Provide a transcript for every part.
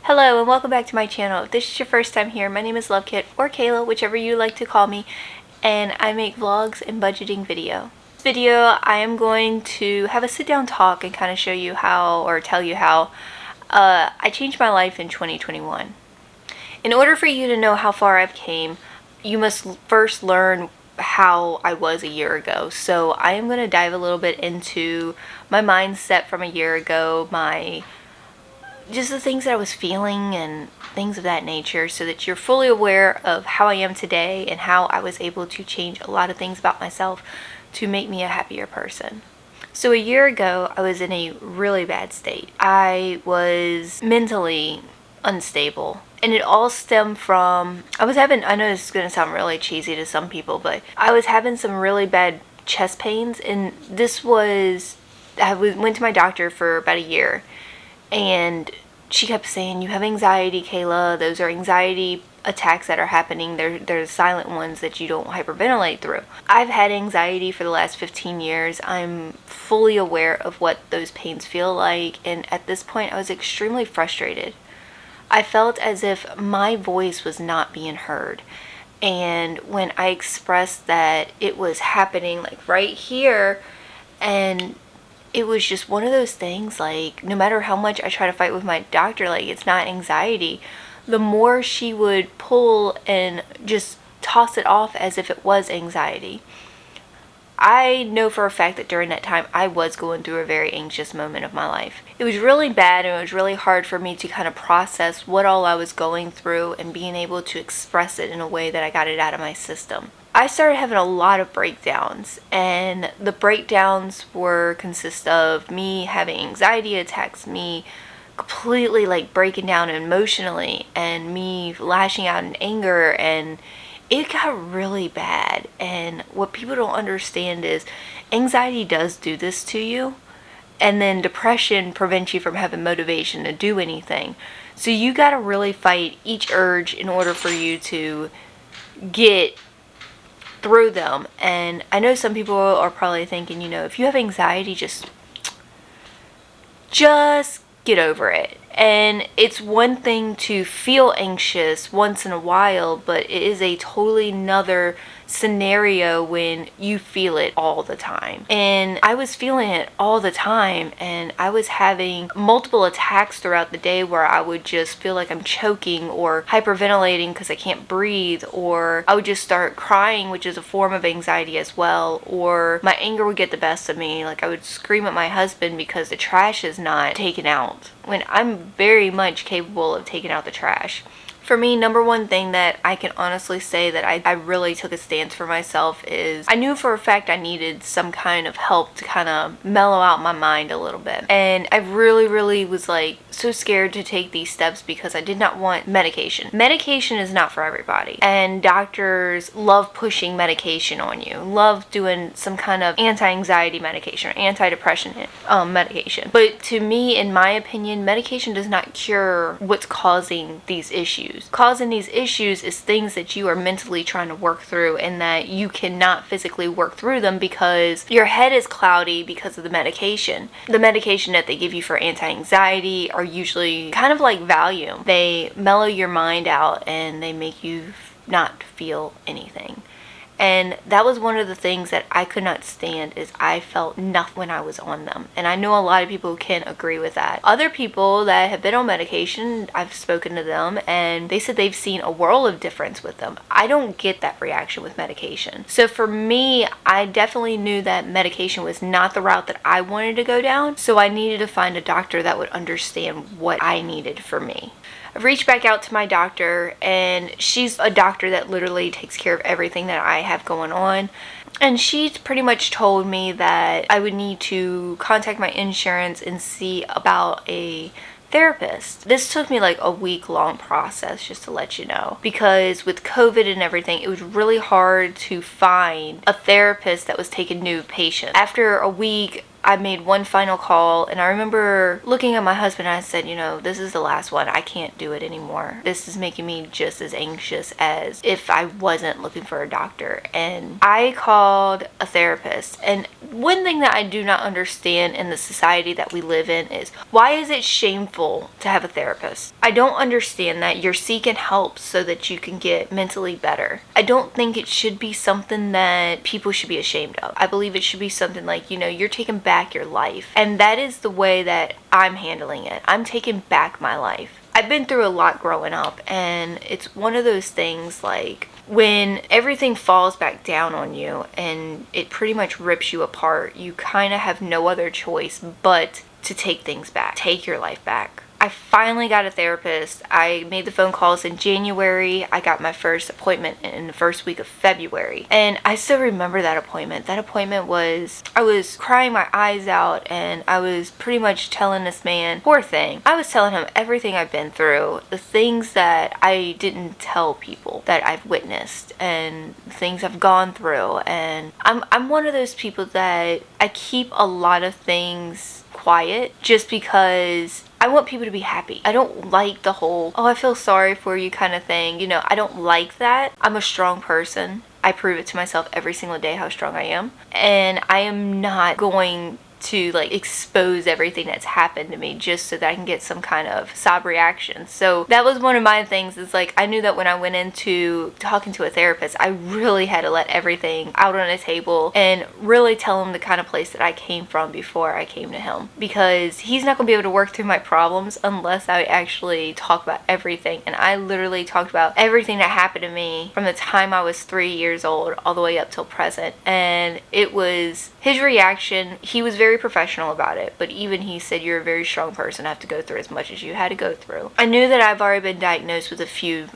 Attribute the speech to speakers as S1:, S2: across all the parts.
S1: Hello and welcome back to my channel. If this is your first time here, my name is Lovekit or Kayla, whichever you like to call me, and I make vlogs and budgeting video. This video I am going to have a sit down talk and kind of show you how, or tell you how, I changed my life in 2021. In order for you to know how far I've came, you must first learn how I was a year ago. So I am going to dive a little bit into my mindset from a year ago, just the things that I was feeling and things of that nature, so that you're fully aware of how I am today and how I was able to change a lot of things about myself to make me a happier person. So a year ago, I was in a really bad state. I was mentally unstable. And it all stemmed from, I know this is going to sound really cheesy to some people, but I was having some really bad chest pains. And I went to my doctor for about a year. And she kept saying, you have anxiety, Kayla. Those are anxiety attacks that are happening. They're silent ones that you don't hyperventilate through. I've had anxiety for the last 15 years. I'm fully aware of what those pains feel like. And at this point, I was extremely frustrated. I felt as if my voice was not being heard. And when I expressed that it was happening like right here, and it was just one of those things, like, no matter how much I try to fight with my doctor, like, it's not anxiety, the more she would pull and just toss it off as if it was anxiety. I know for a fact that during that time I was going through a very anxious moment of my life. It was really bad, and it was really hard for me to kind of process what all I was going through and being able to express it in a way that I got it out of my system. I started having a lot of breakdowns, and the breakdowns consist of me having anxiety attacks, me completely like breaking down emotionally, and me lashing out in anger, and it got really bad. And what people don't understand is anxiety does do this to you, and then depression prevents you from having motivation to do anything. So you got to really fight each urge in order for you to get through them. And I know some people are probably thinking, if you have anxiety, just get over it. And it's one thing to feel anxious once in a while, but it is a totally another scenario when you feel it all the time. And I was feeling it all the time, and I was having multiple attacks throughout the day where I would just feel like I'm choking or hyperventilating because I can't breathe, or I would just start crying, which is a form of anxiety as well, or my anger would get the best of me. Like, I would scream at my husband because the trash is not taken out, when I'm very much capable of taking out the trash. For me, number one thing that I can honestly say that I really took a stance for myself is I knew for a fact I needed some kind of help to kind of mellow out my mind a little bit. And I really was like so scared to take these steps because I did not want medication. Medication is not for everybody. And doctors love pushing medication on you, love doing some kind of anti-anxiety medication or anti-depression medication. But to me, in my opinion, medication does not cure what's causing these issues. Causing these issues is things that you are mentally trying to work through, and that you cannot physically work through them because your head is cloudy because of the medication. The medication that they give you for anti-anxiety are usually kind of like Valium. They mellow your mind out and they make you not feel anything. And that was one of the things that I could not stand, is I felt nothing when I was on them. And I know a lot of people can agree with that. Other people that have been on medication, I've spoken to them and they said they've seen a world of difference with them. I don't get that reaction with medication. So for me, I definitely knew that medication was not the route that I wanted to go down. So I needed to find a doctor that would understand what I needed for me. I've reached back out to my doctor, and she's a doctor that literally takes care of everything that I have going on. And she's pretty much told me that I would need to contact my insurance and see about a therapist. This took me like a week-long process, just to let you know, because with COVID and everything, it was really hard to find a therapist that was taking new patients. After a week, I made one final call, and I remember looking at my husband and I said, you know, this is the last one. I can't do it anymore. This is making me just as anxious as if I wasn't looking for a doctor. And I called a therapist. And one thing that I do not understand in the society that we live in is, why is it shameful to have a therapist? I don't understand that. You're seeking help so that you can get mentally better. I don't think it should be something that people should be ashamed of. I believe it should be something like, you know, you're taking back your life. And that is the way that I'm handling it. I'm taking back my life. I've been through a lot growing up, and it's one of those things like when everything falls back down on you and it pretty much rips you apart, you kind of have no other choice but to take things back, take your life back. I finally got a therapist. I made the phone calls in January. I got my first appointment in the first week of February. And I still remember that appointment. That appointment was, I was crying my eyes out, and I was pretty much telling this man, poor thing. I was telling him everything I've been through, the things that I didn't tell people that I've witnessed, and things I've gone through. And I'm one of those people that I keep a lot of things quiet just because I want people to be happy. I don't like the whole, oh, I feel sorry for you kind of thing. You know, I don't like that. I'm a strong person. I prove it to myself every single day how strong I am. And I am not going to like expose everything that's happened to me just so that I can get some kind of sob reaction. So that was one of my things, is like I knew that when I went into talking to a therapist, I really had to let everything out on the table and really tell him the kind of place that I came from before I came to him, because he's not going to be able to work through my problems unless I actually talk about everything. And I literally talked about everything that happened to me from the time I was 3 years old all the way up till present. And it was his reaction. He was very professional about it, but even he said, you're a very strong person. I have to go through as much as you had to go through. I knew that I've already been diagnosed with a few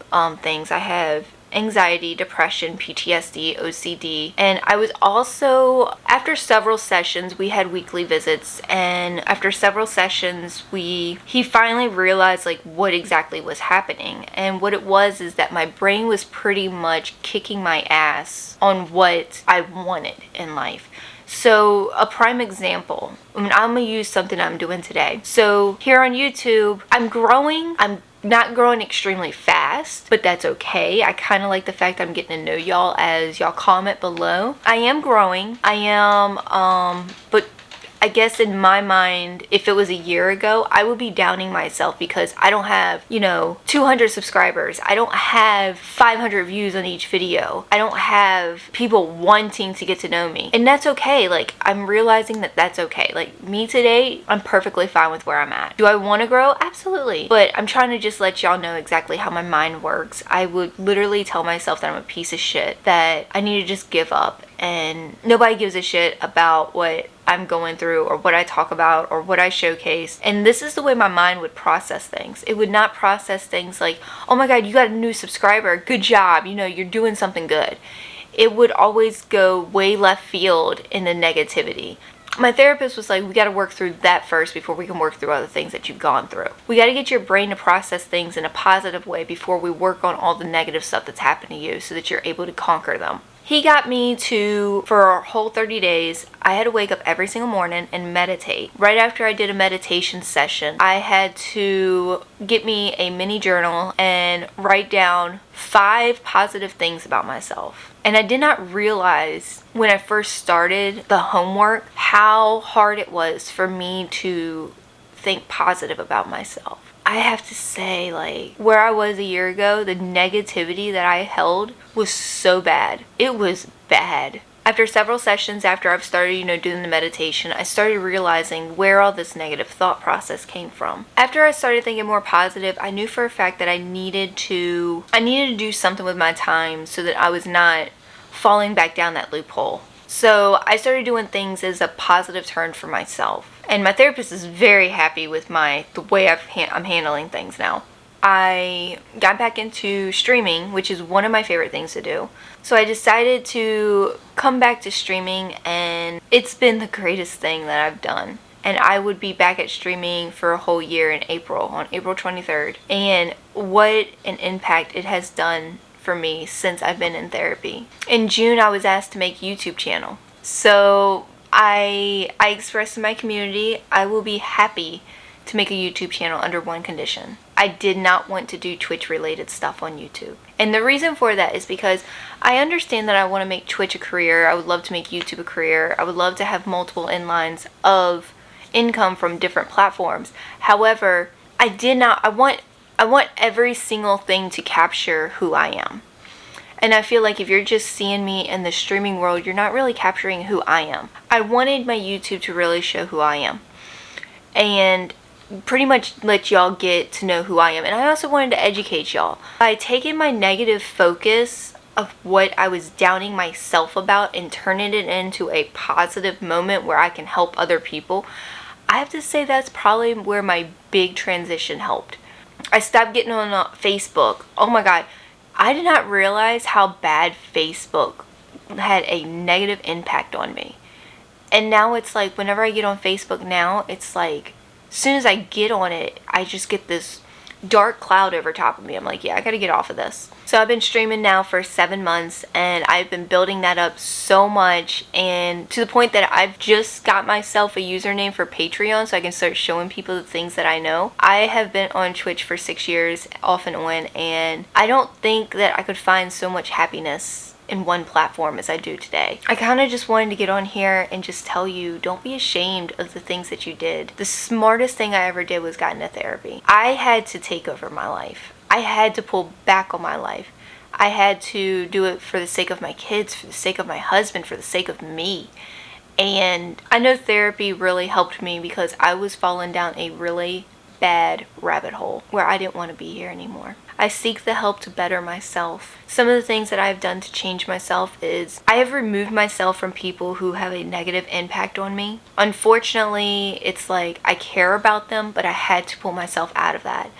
S1: things. I have anxiety, depression, PTSD, OCD, and I was also, after several sessions, we had weekly visits, and after several sessions he finally realized like what exactly was happening. And what it was is that my brain was pretty much kicking my ass on what I wanted in life. So a prime example, I'm gonna use something I'm doing today. So here on YouTube, I'm growing. I'm not growing extremely fast, but that's okay. I kind of like the fact I'm getting to know y'all as y'all comment below. I am growing. I am, but I guess in my mind, if it was a year ago, I would be downing myself because I don't have, you know, 200 subscribers. I don't have 500 views on each video. I don't have people wanting to get to know me. And that's okay. Like, I'm realizing that that's okay. Like, me today, I'm perfectly fine with where I'm at. Do I want to grow? Absolutely. But I'm trying to just let y'all know exactly how my mind works. I would literally tell myself that I'm a piece of shit, that I need to just give up. And nobody gives a shit about what I'm going through or what I talk about or what I showcase. And this is the way my mind would process things. It would not process things like, oh my God, you got a new subscriber. Good job. You know, you're doing something good. It would always go way left field in the negativity. My therapist was like, we got to work through that first before we can work through other things that you've gone through. We got to get your brain to process things in a positive way before we work on all the negative stuff that's happened to you so that you're able to conquer them. He got me to, for a whole 30 days, I had to wake up every single morning and meditate. Right after I did a meditation session, I had to get me a mini journal and write down 5 positive things about myself. And I did not realize when I first started the homework how hard it was for me to think positive about myself. I have to say, like, where I was a year ago, the negativity that I held was so bad. It was bad. After several sessions, after I've started, you know, doing the meditation, I started realizing where all this negative thought process came from. After I started thinking more positive, I knew for a fact that I needed to do something with my time so that I was not falling back down that loophole. So I started doing things as a positive turn for myself. And my therapist is very happy with the way I'm handling things now. I got back into streaming, which is one of my favorite things to do. So I decided to come back to streaming, and it's been the greatest thing that I've done. And I would be back at streaming for a whole year in April, on April 23rd. And what an impact it has done for me since I've been in therapy. In June, I was asked to make a YouTube channel. So I expressed in my community I will be happy to make a YouTube channel under one condition. I did not want to do Twitch related stuff on YouTube. And the reason for that is because I understand that I want to make Twitch a career. I would love to make YouTube a career. I would love to have multiple inlines of income from different platforms. However, I want every single thing to capture who I am. And I feel like if you're just seeing me in the streaming world, you're not really capturing who I am. I wanted my YouTube to really show who I am. And pretty much let y'all get to know who I am. And I also wanted to educate y'all. By taking my negative focus of what I was doubting myself about and turning it into a positive moment where I can help other people, I have to say that's probably where my big transition helped. I stopped getting on Facebook. Oh my God. I did not realize how bad Facebook had a negative impact on me. And now it's like whenever I get on Facebook now, it's like as soon as I get on it, I just get this dark cloud over top of me. I'm like, yeah, I gotta get off of this. So I've been streaming now for 7 months, and I've been building that up so much, and to the point that I've just got myself a username for Patreon so I can start showing people the things that I know. I have been on Twitch for 6 years off and on, and I don't think that I could find so much happiness in one platform as I do today. I kind of just wanted to get on here and just tell you, don't be ashamed of the things that you did. The smartest thing I ever did was got into therapy. I had to take over my life. I had to pull back on my life. I had to do it for the sake of my kids, for the sake of my husband, for the sake of me. And I know therapy really helped me because I was falling down a really bad rabbit hole where I didn't want to be here anymore. I seek the help to better myself. Some of the things that I've done to change myself is I have removed myself from people who have a negative impact on me. Unfortunately, it's like I care about them, but I had to pull myself out of that.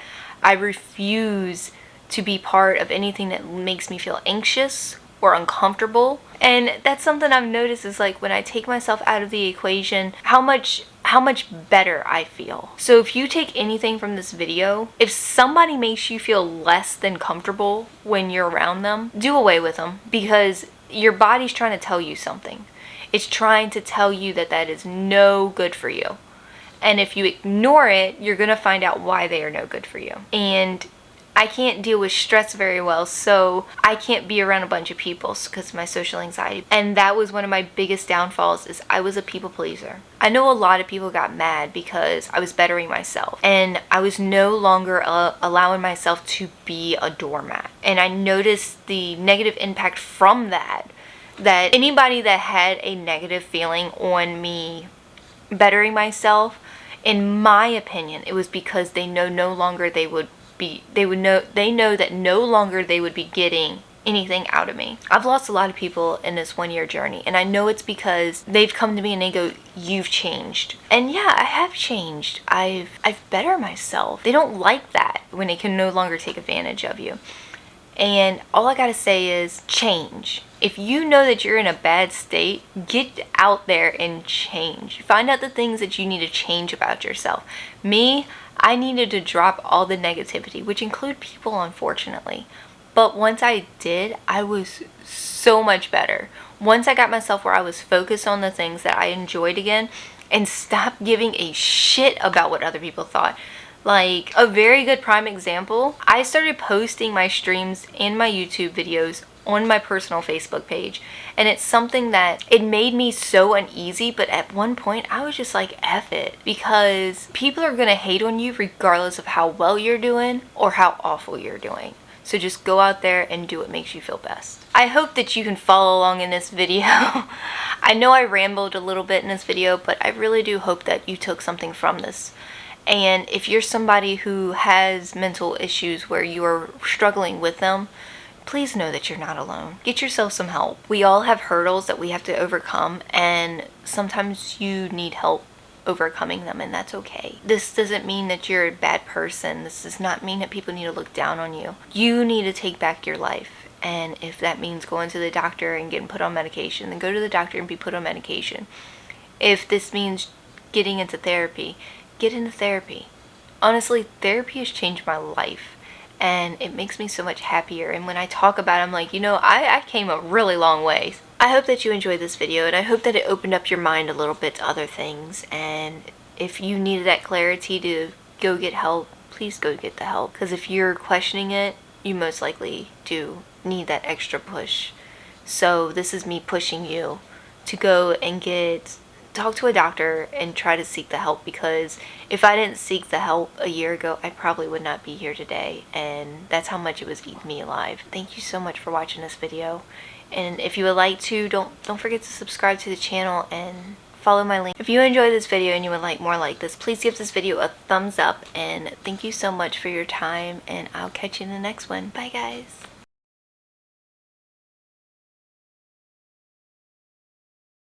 S1: I refuse to be part of anything that makes me feel anxious or uncomfortable. And that's something I've noticed is like when I take myself out of the equation, how much better I feel. So if you take anything from this video, if somebody makes you feel less than comfortable when you're around them, do away with them, because your body's trying to tell you something. It's trying to tell you that that is no good for you. And if you ignore it, you're going to find out why they are no good for you. And I can't deal with stress very well, so I can't be around a bunch of people because of my social anxiety. And that was one of my biggest downfalls, is I was a people pleaser. I know a lot of people got mad because I was bettering myself, and I was no longer allowing myself to be a doormat. And I noticed the negative impact from that anybody that had a negative feeling on me bettering myself, in my opinion, it was because they know that no longer they would be getting anything out of me. I've lost a lot of people in this 1 year journey, and I know it's because they've come to me and they go, you've changed. And yeah, I have changed. I've bettered myself. They don't like that when they can no longer take advantage of you. And all I gotta say is change. If you know that you're in a bad state, get out there and change. Find out the things that you need to change about yourself. Me, I needed to drop all the negativity, which include people, unfortunately. But once I did, I was so much better. Once I got myself where I was focused on the things that I enjoyed again and stopped giving a shit about what other people thought. Like, a very good prime example, I started posting my streams and my YouTube videos on my personal Facebook page, and it's something that it made me so uneasy, but at one point I was just like, F it, because people are gonna hate on you regardless of how well you're doing or how awful you're doing. So just go out there and do what makes you feel best. I hope that you can follow along in this video. I know I rambled a little bit in this video, but I really do hope that you took something from this. And if you're somebody who has mental issues where you are struggling with them, please know that you're not alone. Get yourself some help. We all have hurdles that we have to overcome, and sometimes you need help overcoming them, and that's okay. This doesn't mean that you're a bad person. This does not mean that people need to look down on you. You need to take back your life. And if that means going to the doctor and getting put on medication, then go to the doctor and be put on medication. If this means getting into therapy, get into therapy. Honestly, therapy has changed my life. and it makes me so much happier. And when I talk about it, I'm like, you know, I came a really long way. I hope that you enjoyed this video, and I hope that it opened up your mind a little bit to other things. And if you needed that clarity to go get help, please go get the help, because if you're questioning it, you most likely do need that extra push. So this is me pushing you to go and talk to a doctor and try to seek the help, because if I didn't seek the help a year ago, I probably would not be here today, and that's how much it was eating me alive. Thank you so much for watching this video, and if you would like to, don't forget to subscribe to the channel and follow my link. If you enjoyed this video and you would like more like this, please give this video a thumbs up, and thank you so much for your time, and I'll catch you in the next one. Bye guys.